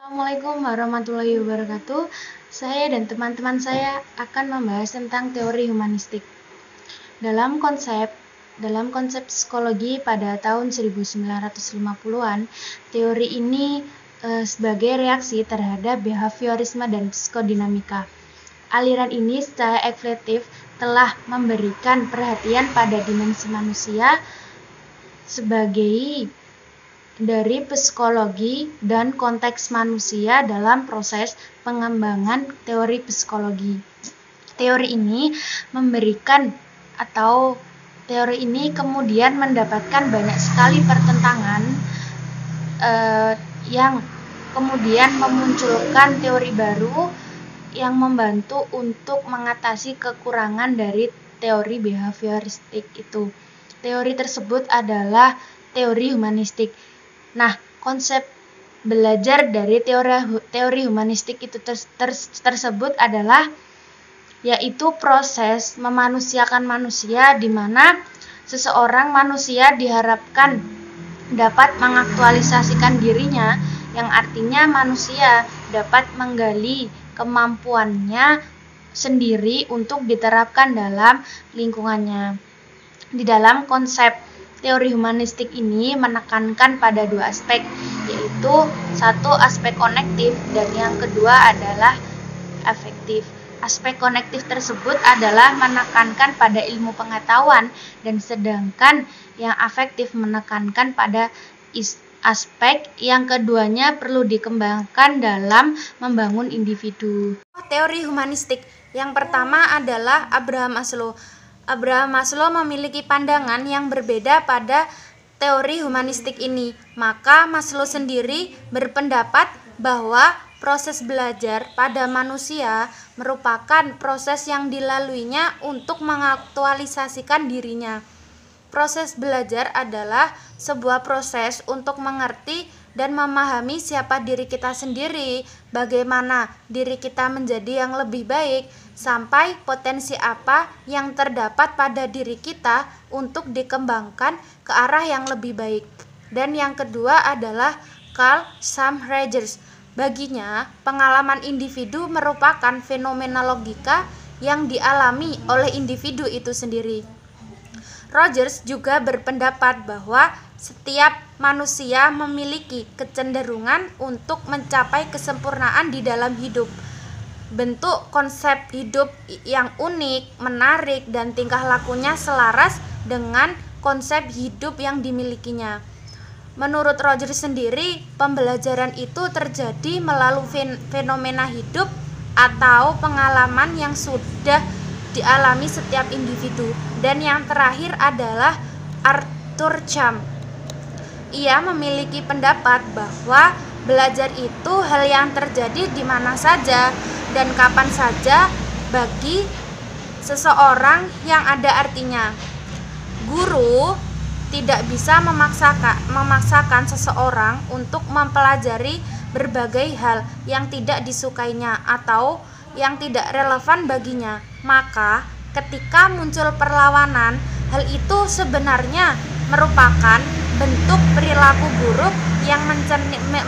Assalamualaikum warahmatullahi wabarakatuh. Saya dan teman-teman saya akan membahas tentang teori humanistik. Dalam konsep psikologi pada tahun 1950-an, teori ini sebagai reaksi terhadap behaviorisme dan psikodinamika. Aliran ini secara efektif telah memberikan perhatian pada dimensi manusia sebagai dari psikologi dan konteks manusia dalam proses pengembangan teori psikologi. Teori ini kemudian mendapatkan banyak sekali pertentangan yang kemudian memunculkan teori baru yang membantu untuk mengatasi kekurangan dari teori behavioristik itu. Teori tersebut adalah teori humanistik. Nah, konsep belajar dari teori humanistik itu tersebut adalah yaitu proses memanusiakan manusia di mana seseorang manusia diharapkan dapat mengaktualisasikan dirinya, yang artinya manusia dapat menggali kemampuannya sendiri untuk diterapkan dalam lingkungannya. Di dalam konsep teori humanistik ini menekankan pada dua aspek, yaitu satu aspek konektif dan yang kedua adalah afektif. Aspek konektif tersebut adalah menekankan pada ilmu pengetahuan dan sedangkan yang afektif menekankan pada aspek yang keduanya perlu dikembangkan dalam membangun individu. Teori humanistik yang pertama adalah Abraham Maslow. Abraham Maslow memiliki pandangan yang berbeda pada teori humanistik ini. Maka Maslow sendiri berpendapat bahwa proses belajar pada manusia merupakan proses yang dilaluinya untuk mengaktualisasikan dirinya. Proses belajar adalah sebuah proses untuk mengerti dan memahami siapa diri kita sendiri, bagaimana diri kita menjadi yang lebih baik, sampai potensi apa yang terdapat pada diri kita untuk dikembangkan ke arah yang lebih baik. Dan yang kedua adalah Carl Sam Rogers. Baginya, pengalaman individu merupakan fenomena logika yang dialami oleh individu itu sendiri. Rogers juga berpendapat bahwa setiap manusia memiliki kecenderungan untuk mencapai kesempurnaan di dalam hidup. Bentuk konsep hidup yang unik, menarik, dan tingkah lakunya selaras dengan konsep hidup yang dimilikinya. Menurut Rogers sendiri, pembelajaran itu terjadi melalui fenomena hidup atau pengalaman yang sudah dialami setiap individu. Dan yang terakhir adalah Arthur Cham. Ia memiliki pendapat bahwa belajar itu hal yang terjadi di mana saja dan kapan saja bagi seseorang yang ada artinya. Guru tidak bisa memaksakan seseorang untuk mempelajari berbagai hal yang tidak disukainya atau yang tidak relevan baginya. Maka ketika muncul perlawanan, hal itu sebenarnya merupakan bentuk perilaku buruk yang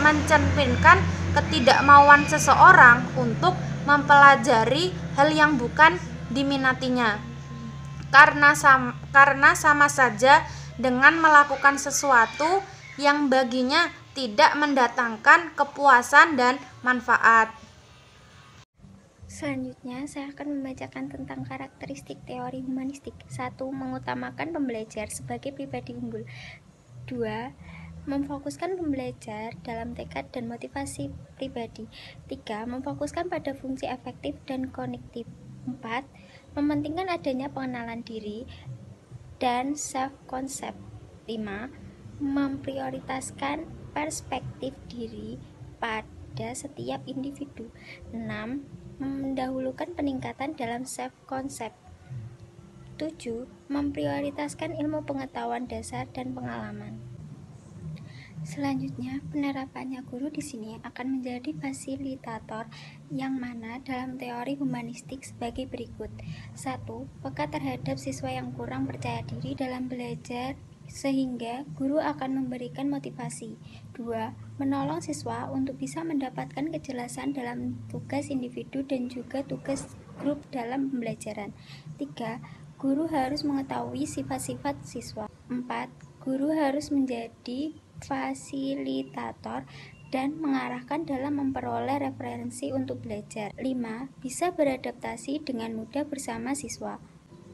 mencerminkan ketidakmauan seseorang untuk mempelajari hal yang bukan diminatinya. Karena sama saja dengan melakukan sesuatu yang baginya tidak mendatangkan kepuasan dan manfaat. Selanjutnya, saya akan membacakan tentang karakteristik teori humanistik. 1. Mengutamakan pembelajar sebagai pribadi unggul. 2. Memfokuskan pembelajar dalam tekad dan motivasi pribadi. 3. Memfokuskan pada fungsi afektif dan kognitif. 4. Mementingkan adanya pengenalan diri dan self-concept. 5. Memprioritaskan perspektif diri pada setiap individu. 6. Mendahulukan peningkatan dalam self-concept. 7. Memprioritaskan ilmu pengetahuan dasar dan pengalaman. Selanjutnya, penerapannya guru di sini akan menjadi fasilitator yang mana dalam teori humanistik sebagai berikut. 1. Peka terhadap siswa yang kurang percaya diri dalam belajar sehingga guru akan memberikan motivasi. 2. Menolong siswa untuk bisa mendapatkan kejelasan dalam tugas individu dan juga tugas grup dalam pembelajaran. 3. Guru harus mengetahui sifat-sifat siswa. 4. Guru harus menjadi fasilitator dan mengarahkan dalam memperoleh referensi untuk belajar. 5. Bisa beradaptasi dengan mudah bersama siswa.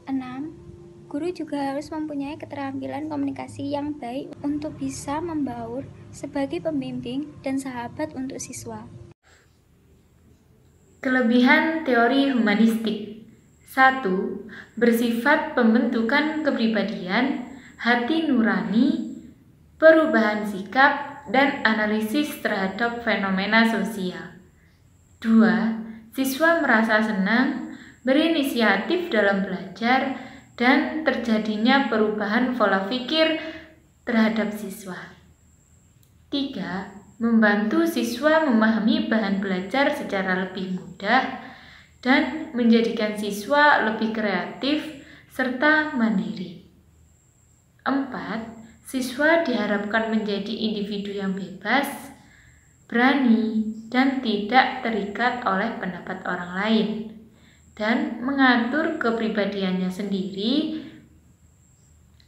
6. Guru juga harus mempunyai keterampilan komunikasi yang baik untuk bisa membaur sebagai pembimbing dan sahabat untuk siswa. Kelebihan teori humanistik. 1. Bersifat pembentukan kepribadian, hati nurani, perubahan sikap, dan analisis terhadap fenomena sosial. 2. Siswa merasa senang, berinisiatif dalam belajar, dan terjadinya perubahan pola pikir terhadap siswa. 3. Membantu siswa memahami bahan belajar secara lebih mudah dan menjadikan siswa lebih kreatif serta mandiri. 4. Siswa diharapkan menjadi individu yang bebas, berani, dan tidak terikat oleh pendapat orang lain, dan mengatur kepribadiannya sendiri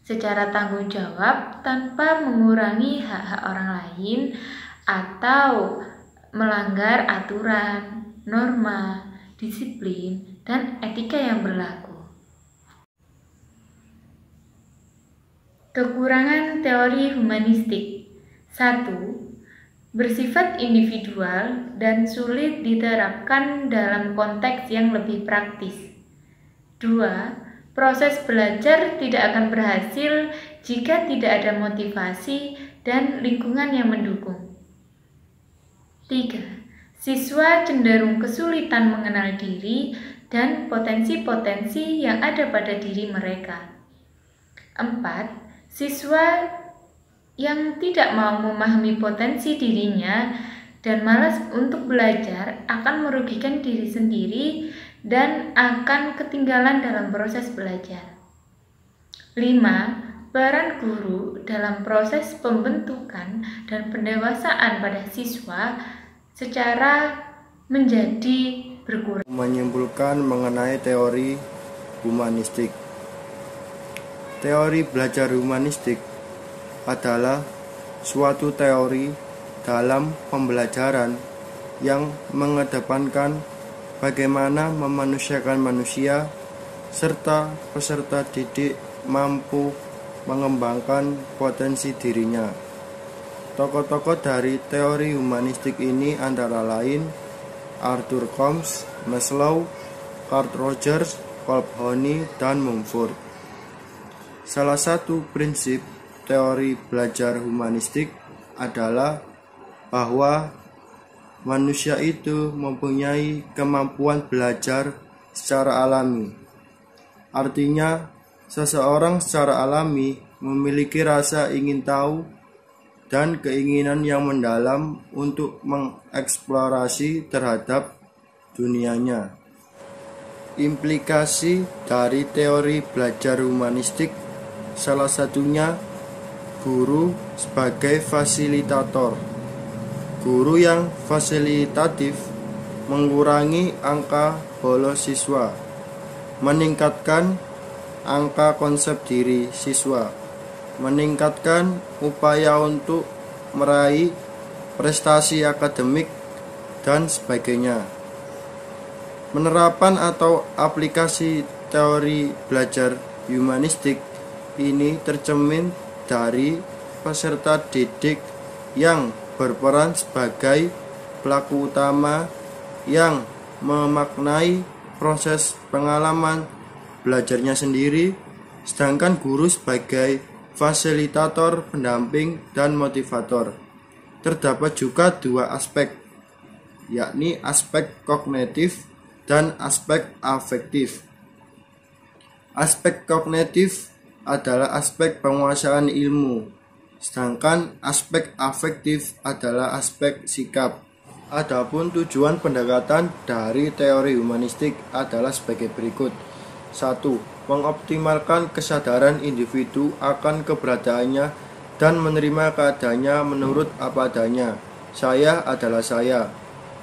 secara tanggung jawab tanpa mengurangi hak-hak orang lain atau melanggar aturan, norma, disiplin, dan etika yang berlaku. Kekurangan teori humanistik. 1. Bersifat individual dan sulit diterapkan dalam konteks yang lebih praktis. 2. Proses belajar tidak akan berhasil jika tidak ada motivasi dan lingkungan yang mendukung. 3. Siswa cenderung kesulitan mengenal diri dan potensi-potensi yang ada pada diri mereka. 4. Siswa yang tidak mau memahami potensi dirinya dan malas untuk belajar akan merugikan diri sendiri dan akan ketinggalan dalam proses belajar. 5. Peran guru dalam proses pembentukan dan pendewasaan pada siswa secara menjadi berkurang. Menyimpulkan mengenai teori humanistik. Teori belajar humanistik adalah suatu teori dalam pembelajaran yang mengedepankan bagaimana memanusiakan manusia serta peserta didik mampu mengembangkan potensi dirinya. Tokoh-tokoh dari teori humanistik ini antara lain Arthur Combs, Maslow, Carl Rogers, Paul Honey, dan Mumford. Salah satu prinsip teori belajar humanistik adalah bahwa manusia itu mempunyai kemampuan belajar secara alami. Artinya, seseorang secara alami memiliki rasa ingin tahu dan keinginan yang mendalam untuk mengeksplorasi terhadap dunianya. Implikasi dari teori belajar humanistik salah satunya guru sebagai fasilitator. Guru yang fasilitatif mengurangi angka bolos siswa, meningkatkan angka konsep diri siswa, meningkatkan upaya untuk meraih prestasi akademik, dan sebagainya. Penerapan atau aplikasi teori belajar humanistik ini tercermin dari peserta didik yang berperan sebagai pelaku utama yang memaknai proses pengalaman belajarnya sendiri, sedangkan guru sebagai fasilitator, pendamping, dan motivator. Terdapat juga dua aspek, yakni aspek kognitif dan aspek afektif. Aspek kognitif adalah aspek penguasaan ilmu, sedangkan aspek afektif adalah aspek sikap. Adapun tujuan pendekatan dari teori humanistik adalah sebagai berikut, 1. Mengoptimalkan kesadaran individu akan keberadaannya dan menerima keadaannya menurut apa adanya. Saya adalah saya.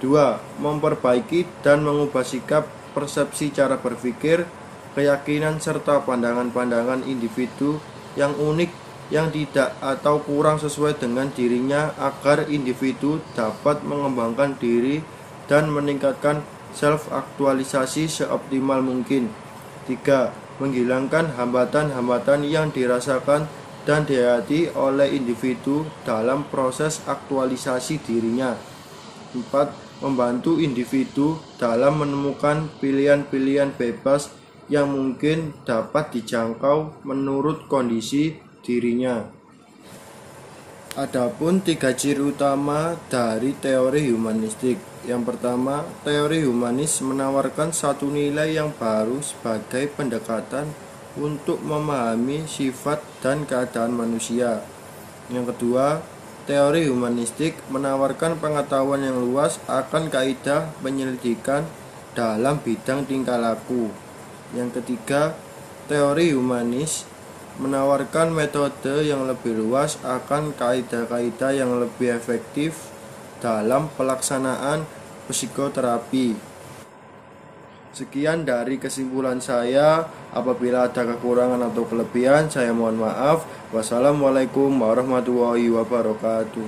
2. Memperbaiki dan mengubah sikap, persepsi cara berpikir, keyakinan serta pandangan-pandangan individu yang unik, yang tidak atau kurang sesuai dengan dirinya agar individu dapat mengembangkan diri dan meningkatkan self-aktualisasi seoptimal mungkin. 3. Menghilangkan hambatan-hambatan yang dirasakan dan dihayati oleh individu dalam proses aktualisasi dirinya. 4. Membantu individu dalam menemukan pilihan-pilihan bebas yang mungkin dapat dijangkau menurut kondisi dirinya. Adapun 3 ciri utama dari teori humanistik. Yang pertama, teori humanis menawarkan satu nilai yang baru sebagai pendekatan untuk memahami sifat dan keadaan manusia. Yang kedua, teori humanistik menawarkan pengetahuan yang luas akan kaidah penyelidikan dalam bidang tingkah laku. Yang ketiga, teori humanis menawarkan metode yang lebih luas akan kaidah-kaidah yang lebih efektif dalam pelaksanaan psikoterapi. Sekian dari kesimpulan saya. Apabila ada kekurangan atau kelebihan, saya mohon maaf. Wassalamualaikum warahmatullahi wabarakatuh.